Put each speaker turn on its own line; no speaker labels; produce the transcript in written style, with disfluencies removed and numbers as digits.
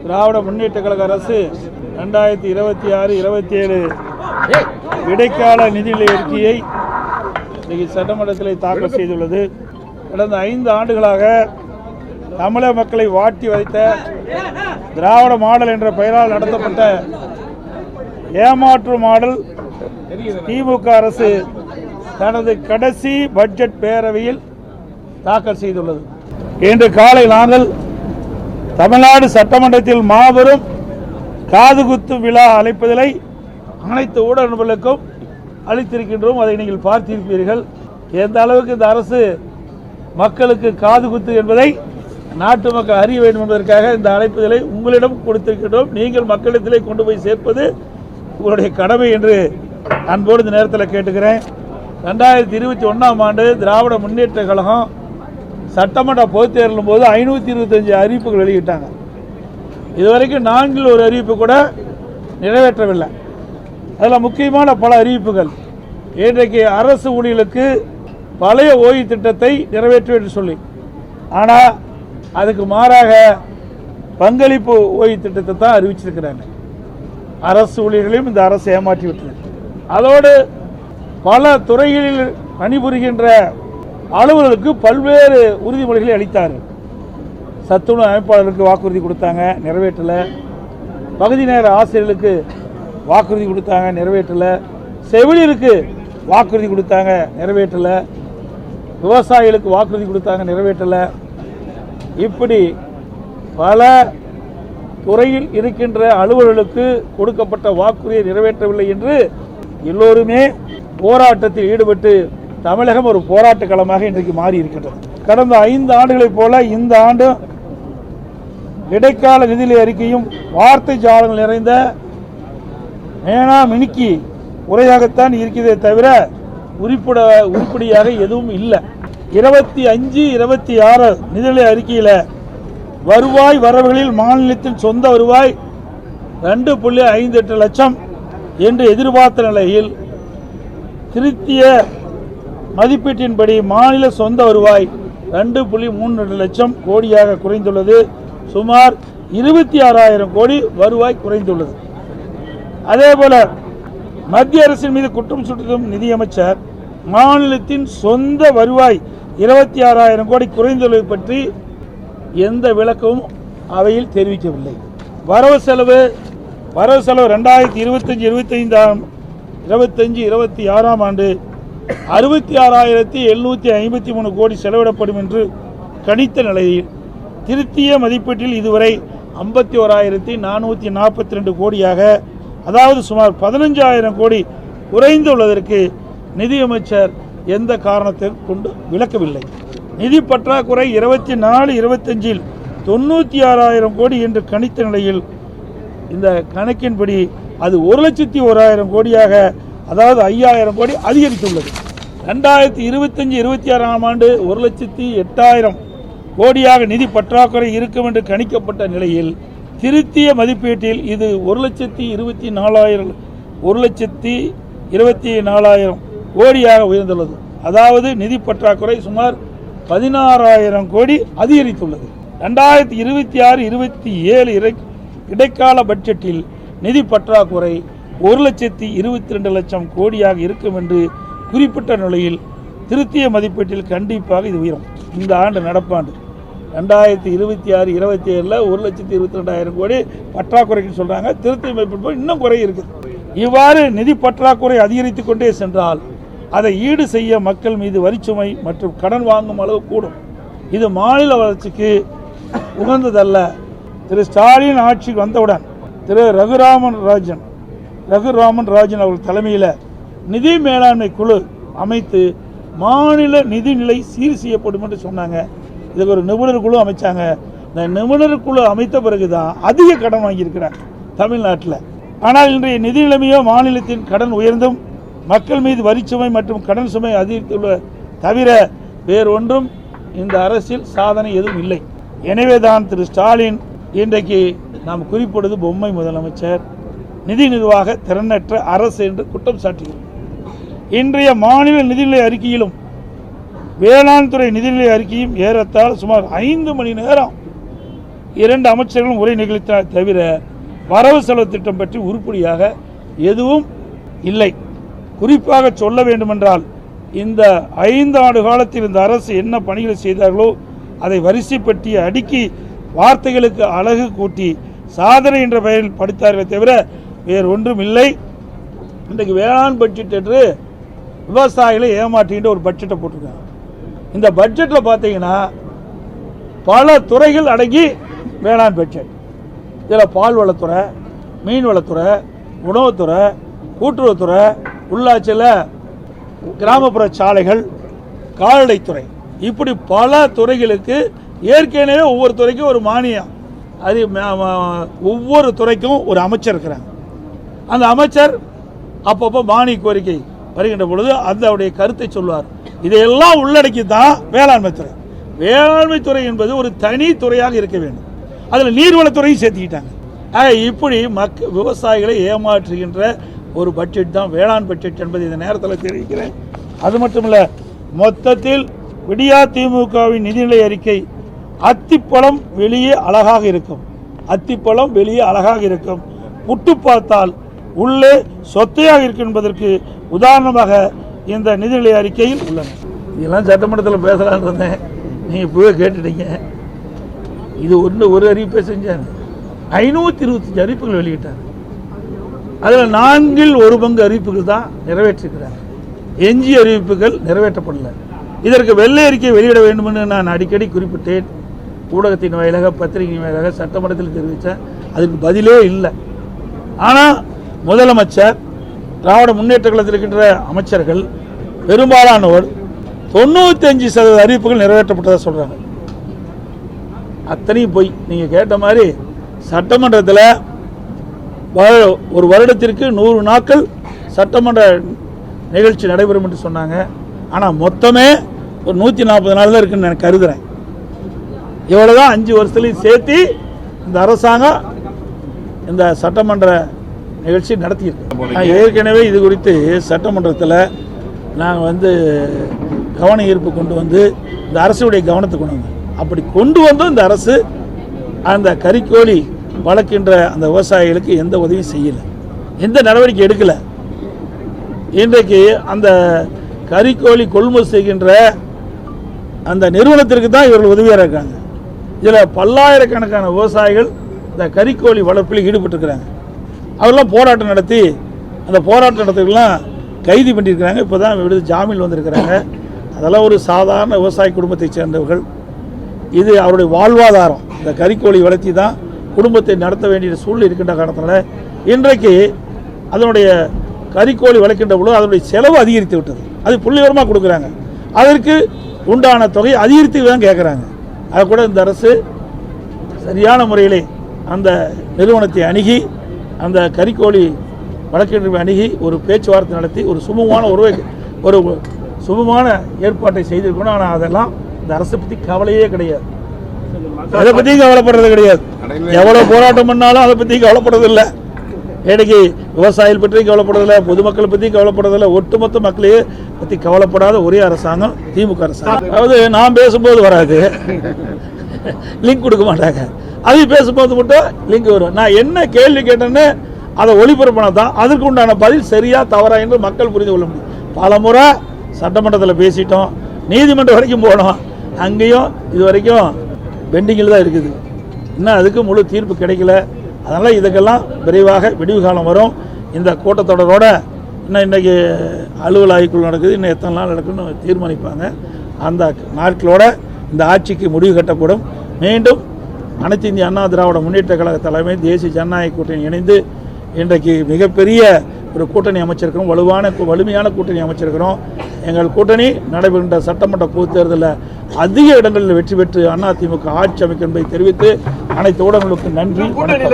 திராவிட முன்னேற்ற கழக அரசு 2026-27 இடைக்கால நிதிநிலை அறிக்கையை இன்றைக்கு சட்டமன்றத்தில் தாக்கல் செய்துள்ளது. கடந்த 5 ஆண்டுகளாக தமிழக மக்களை வாட்டி வைத்த திராவிட மாடல் என்ற பெயரால் நடத்தப்பட்ட ஏமாற்று மாடல் திமுக அரசு தனது கடைசி பட்ஜெட் பேரவையில் தாக்கல் செய்துள்ளது. இன்று காலை நாங்கள் தமிழ்நாடு சட்டமன்றத்தில் மாபெரும் காதுகுத்து விழா அழைப்பதிலை அனைத்து ஊடகங்களுக்கும் அளித்திருக்கின்றோம். அதை நீங்கள் பார்த்திருப்பீர்கள். எந்த அளவுக்கு இந்த அரசு மக்களுக்கு காதுகுத்து என்பதை நாட்டு மக்கள் அறிய வேண்டும் என்பதற்காக இந்த அழைப்புதலை உங்களிடம் கொடுத்திருக்கின்றோம். நீங்கள் மக்களிடத்திலே கொண்டு போய் சேர்ப்பது உங்களுடைய கடமை என்று அன்போடு இந்த நேரத்தில் கேட்டுக்கிறேன். 2021ஆம் ஆண்டு திராவிட முன்னேற்ற கழகம் சட்டமன்ற பொதுத் தேர்தலும் போது 525 அறிவிப்புகள் வெளியிட்டாங்க. இதுவரைக்கும் 4 ஒரு அறிவிப்பு கூட நிறைவேற்றவில்லை. அதில் முக்கியமான பல அறிவிப்புகள் இன்றைக்கு அரசு ஊழியர்களுக்கு பழைய ஓய்வு திட்டத்தை நிறைவேற்ற என்று சொல்லி, ஆனால் அதுக்கு மாறாக பங்களிப்பு ஓய்வு திட்டத்தை தான் அறிவிச்சிருக்கிறாங்க. அரசு ஊழியர்களையும் இந்த அரசு ஏமாற்றி விட்டது. அதோடு பல துறைகளில் பணிபுரிகின்ற அலுவலர்களுக்கு பல்வேறு உறுதிமொழிகளை அளித்தார். சத்துணவு அமைப்பாளருக்கு வாக்குறுதி கொடுத்தாங்க, நிறைவேற்றலை. பகுதி நேர ஆசிரியர்களுக்கு வாக்குறுதி கொடுத்தாங்க, நிறைவேற்றலை. செவிலியருக்கு வாக்குறுதி கொடுத்தாங்க, நிறைவேற்றலை. விவசாயிகளுக்கு வாக்குறுதி கொடுத்தாங்க, நிறைவேற்றலை. இப்படி பல துறையில் இருக்கின்ற அலுவலர்களுக்கு கொடுக்கப்பட்ட வாக்குறுதியை நிறைவேற்றவில்லை என்று எல்லோருமே போராட்டத்தில் ஈடுபட்டு தமிழகம் ஒரு போராட்ட களமாக இன்றைக்கு மாறி இருக்கின்றது. கடந்த 5 ஆண்டுகளைப் போல இந்த ஆண்டு இடைக்கால நிதிநிலை அறிக்கையும் வார்த்தை ஜாலங்கள் நிறைந்த மேனா மினுக்கி உரையாகத்தான் இருக்கிறதே தவிர உருப்படியாக எதுவும் இல்லை. 25-26 நிதிநிலை அறிக்கையில் வருவாய் வரவுகளில் மாநிலத்தின் சொந்த வருவாய் 2.58 லட்சம் என்று எதிர்பார்த்த நிலையில் திருத்திய மதிப்பீட்டின்படி மாநில சொந்த வருவாய் 2.32 லட்சம் கோடியாக குறைந்துள்ளது. சுமார் 26,000 கோடி வருவாய் குறைந்துள்ளது. அதேபோல மத்திய அரசின் மீது குற்றம் சுட்டும் நிதியமைச்சர் மாநிலத்தின் சொந்த வருவாய் 26,000 கோடி குறைந்துள்ளது பற்றி எந்த விளக்கமும் அவையில் தெரிவிக்கவில்லை. வரவு செலவு 2025-26ஆம் ஆண்டு 66,753 கோடி செலவிடப்படும் என்று கணித்த நிலையில் திருத்திய மதிப்பீட்டில் இதுவரை 51,442 கோடியாக, அதாவது சுமார் 15,000 கோடி குறைந்துள்ளதற்கு நிதியமைச்சர் எந்த காரணத்தை கொண்டு விளக்கவில்லை. நிதி பற்றாக்குறை 24-25 96,000 கோடி என்று கணித்த நிலையில் இந்த கணக்கின்படி அது 1,01,000 கோடியாக, அதாவது 5,000 கோடி அதிகரித்துள்ளது. 2025-26ஆம் ஆண்டு 1,08,000 கோடியாக நிதி பற்றாக்குறை இருக்கும் என்று கணிக்கப்பட்ட நிலையில் திருத்திய மதிப்பீட்டில் இது 1,24,000 கோடியாக உயர்ந்துள்ளது. அதாவது நிதி பற்றாக்குறை சுமார் 16,000 கோடி அதிகரித்துள்ளது. 2026-27 இடைக்கால பட்ஜெட்டில் நிதி பற்றாக்குறை 1,22 லட்சம் கோடியாக இருக்கும் என்று குறிப்பிட்ட நிலையில் திருத்திய மதிப்பீட்டில் கண்டிப்பாக இது உயரும். இந்த ஆண்டு நடப்பாண்டு 2026-27 1,22,000 கோடி பற்றாக்குறைக்கு சொல்றாங்க. திருத்திய மதிப்பீடு இன்னும் குறை இருக்குது. இவ்வாறு நிதி பற்றாக்குறை அதிகரித்துக் கொண்டே சென்றால் அதை ஈடு செய்ய மக்கள் மீது வரிச்சுமை மற்றும் கடன் வாங்கும் அளவு கூடும். இது மாநில வளர்ச்சிக்கு உகந்ததல்ல. திரு ஸ்டாலின் ஆட்சிக்கு வந்தவுடன் திரு ரகுராமன் ராஜன் அவர்கள் தலைமையில் நிதி மேலாண்மை குழு அமைத்து மாநில நிதிநிலை சீர் செய்யப்படும் என்று சொன்னாங்க. இதுக்கு ஒரு நிபுணர் குழு அமைச்சாங்க. இந்த நிபுணர் குழு அமைத்த பிறகுதான் அதிக கடன் வாங்கியிருக்கிறாங்க தமிழ்நாட்டில். ஆனால் இன்றைய நிதி நிலைமையோ மாநிலத்தின் கடன் உயர்ந்தும் மக்கள் மீது வரிச்சுமை மற்றும் கடன் சுமை அதிகரித்துள்ள தவிர வேறொன்றும் இந்த அரசில் சாதனை எதுவும் இல்லை. எனவேதான் திரு ஸ்டாலின் இன்றைக்கு நாம் குறிப்பிடுவது பொம்மை முதலமைச்சர், நிதி நிர்வாக திறனற்ற அரசு என்று குற்றம் சாட்டுகிறோம். இன்றைய மாநில நிதிநிலை அறிக்கையிலும் வேளாண் துறை நிதிநிலை அறிக்கையும் ஏறத்தாழ சுமார் 5 மணி நேரம் 2 அமைச்சர்களும் உரை நிகழ்த்தினார் தவிர வரவு செலவு திட்டம் பற்றி உருப்படியாக எதுவும் இல்லை. குறிப்பாக சொல்ல வேண்டுமென்றால் இந்த 5 ஆண்டு காலத்தில் இந்த அரசு என்ன பணிகளை செய்தார்களோ அதை வரிசைப்பட்டி அடுக்கி வார்த்தைகளுக்கு அழகு கூட்டி சாதனை என்ற பெயரில் படித்தார்களே தவிர வேறு ஒன்றும் இல்லை. இன்றைக்கு வேளாண் பட்ஜெட் என்று விவசாயிகளை ஏமாற்றுகின்ற ஒரு பட்ஜெட்டை போட்டிருக்காங்க. இந்த பட்ஜெட்டில் பார்த்தீங்கன்னா பல துறைகள் அடங்கி வேளாண் பட்ஜெட். இதில் பால்வளத்துறை, மீன்வளத்துறை, உணவுத்துறை, கூட்டுறவுத்துறை, உள்ளாட்சியில் கிராமப்புற சாலைகள், கால்நடைத்துறை, இப்படி பல துறைகளுக்கு ஏற்கனவே ஒவ்வொரு துறைக்கும் ஒரு மானியம், அது ஒவ்வொரு துறைக்கும் ஒரு அமைச்சர் இருக்கிறாங்க. அந்த அமைச்சர் அப்பப்போ மானிய கோரிக்கை வருகின்ற பொழுது அதனுடைய கருத்தை சொல்வார். இதையெல்லாம் உள்ளடக்கி தான் வேளாண்மை துறை. வேளாண்மை துறை என்பது ஒரு தனி துறையாக இருக்க வேண்டும். அதில் நீர்வளத்துறையும் சேர்த்துக்கிட்டாங்க. இப்படி விவசாயிகளை ஏமாற்றுகின்ற ஒரு பட்ஜெட் தான் வேளாண் பட்ஜெட் என்பதை இந்த நேரத்தில் தெரிவிக்கிறேன். அது மட்டுமல்ல, மொத்தத்தில் விடியா திமுகவின் நிதிநிலை அறிக்கை அத்திப்பழம் வெளியே அழகாக இருக்கும், அத்திப்பழம் வெளியே அழகாக இருக்கும், புட்டு பார்த்தால் உள்ளே சொத்தையாக இருக்கும் என்பதற்கு உதாரணமாக இந்த நிதிநிலை அறிக்கையில் உள்ளன. இதெல்லாம் சட்டமன்றத்தில் பேசலான்னு இருந்தேன், நீங்கள் இப்போவே கேட்டுட்டீங்க. இது ஒரு அறிவிப்பை செஞ்சாங்க. 525 அறிவிப்புகள் வெளியிட்டாங்க. அதில் 4/1 அறிவிப்புகள் தான் நிறைவேற்றிருக்கிறாங்க. எஞ்சிய அறிவிப்புகள் நிறைவேற்றப்படல. இதற்கு வெள்ளை அறிக்கை வெளியிட வேண்டும் என்று நான் அடிக்கடி குறிப்பிட்டேன். ஊடகத்தின் வாயிலாக, பத்திரிகை வாயிலாக, சட்டமன்றத்தில் தெரிவித்தேன். அதுக்கு பதிலே இல்லை. ஆனால் முதலமைச்சர், திராவிட முன்னேற்ற கழகத்தில் இருக்கின்ற அமைச்சர்கள் பெரும்பாலானோர் 95% அறிவிப்புகள் நிறைவேற்றப்பட்டதாக சொல்கிறாங்க. அத்தனையும் போய் நீங்கள் கேட்ட மாதிரி சட்டமன்றத்தில் ஒரு வருடத்திற்கு 100 நாட்கள் சட்டமன்ற நிகழ்ச்சி நடைபெறும் என்று சொன்னாங்க. ஆனால் மொத்தமே ஒரு 140 நாள் தான் இருக்குன்னு நான் கருதுகிறேன். இவ்வளோதான் 5 வருஷத்துலையும் சேர்த்து இந்த அரசாங்கம் இந்த சட்டமன்ற நிகழ்ச்சி நடத்தியிருக்கு. ஏற்கனவே இது குறித்து சட்டமன்றத்தில் நாங்கள் கவன ஈர்ப்பு கொண்டு வந்து இந்த அரசுடைய கவனத்தை கொண்டு வந்தோம். அப்படி கொண்டு வந்தும் இந்த அரசு அந்த கறிக்கோழி வளர்க்கின்ற அந்த விவசாயிகளுக்கு எந்த உதவியும் செய்யலை, எந்த நடவடிக்கை எடுக்கலை. இன்றைக்கு அந்த கறிக்கோழி கொள்முதல் செய்கின்ற அந்த நிறுவனத்திற்கு தான் இவர்கள் உதவியாக இருக்காங்க. இதில் பல்லாயிரக்கணக்கான விவசாயிகள் இந்த கறிக்கோழி வளர்ப்பில் ஈடுபட்டிருக்கிறாங்க. அவரெல்லாம் போராட்டம் நடத்தி அந்த போராட்ட நடத்துக்கெல்லாம் கைது பண்ணியிருக்கிறாங்க. இப்போ தான் விடுதலை ஜாமீன் வந்திருக்கிறாங்க. அதெல்லாம் ஒரு சாதாரண விவசாய குடும்பத்தை சேர்ந்தவர்கள். இது அவருடைய வாழ்வாதாரம். இந்த கறிக்கோழி வளர்த்தி தான் குடும்பத்தை நடத்த வேண்டிய சூழ்நிலை இருக்கின்ற காரணத்தினால இன்றைக்கு அதனுடைய கறிக்கோழி வளர்க்கின்ற பொழுது அதனுடைய செலவு அதிகரித்து விட்டது. அது புள்ளிவரமாக கொடுக்குறாங்க. அதற்கு உண்டான தொகை அதிகரித்து தான் கேட்குறாங்க. அதை கூட இந்த அரசு சரியான முறையிலே அந்த நிறுவனத்தை அணுகி அந்த கறிக்கோழி வழக்கறிஞர்களை அணுகி ஒரு பேச்சுவார்த்தை நடத்தி ஒரு சுமமான ஏற்பாட்டை செய்திருக்கணும். ஆனால் அதெல்லாம் இந்த அரசை பற்றி கவலையே கிடையாது. அதை பற்றியும் கவலைப்படுறது கிடையாது. எவ்வளோ போராட்டம் பண்ணாலும் அதை பற்றி கவலைப்படுறதில்லை. இன்னைக்கு விவசாயிகள் பற்றியும் கவலைப்படுறதில்லை, பொதுமக்களை பற்றியும் கவலைப்படுறதில்லை. ஒட்டுமொத்த மக்களையே பற்றி கவலைப்படாத ஒரே அரசாங்கம் திமுக அரசாங்கம். அதாவது நான் பேசும்போது வராது, லிங்க் கொடுக்க மாட்டாங்க. அது பேசும்போது மட்டும் லிங்க் வரும். நான் என்ன கேள்வி கேட்டேன்னு அதை ஒளிபரப்பினா தான் அதற்கு உண்டான பதில் சரியா தவறா என்று மக்கள் புரிந்து கொள்ள முடியும். பல முறை சட்டமன்றத்தில் பேசிட்டோம், நீதிமன்றம் வரைக்கும் போனோம், அங்கேயும் இது வரைக்கும் பெண்டிங்கில் தான் இருக்குது. இன்னும் அதுக்கு முழு தீர்ப்பு கிடைக்கல. அதனால் இதுக்கெல்லாம் விரைவாக விடிவு காலம் வரும். இந்த கூட்டத்தொடரோட இன்னும் இன்றைக்கி அலுவல் ஆய்வுக்குள் நடக்குது, இன்னும் எத்தனை நாள் நடக்குன்னு தீர்மானிப்பாங்க. அந்த நாட்களோட இந்த ஆட்சிக்கு முடிவு கட்டப்படும். மீண்டும் அனைத்து இந்திய அண்ணா திராவிட முன்னேற்ற கழக தலைமை தேசிய ஜனநாயக கூட்டணி இணைந்து இன்றைக்கு மிகப்பெரிய ஒரு கூட்டணி அமைச்சிருக்கிறோம், வலிமையான கூட்டணி அமைச்சிருக்கிறோம். எங்கள் கூட்டணி நடைபெறுகின்ற சட்டமன்ற பொதுத் தேர்தலில் அதிக இடங்களில் வெற்றி பெற்று அதிமுக ஆட்சி அமைக்கும் என்பதை தெரிவித்து அனைத்து ஊடகங்களுக்கு நன்றி, வணக்கம்.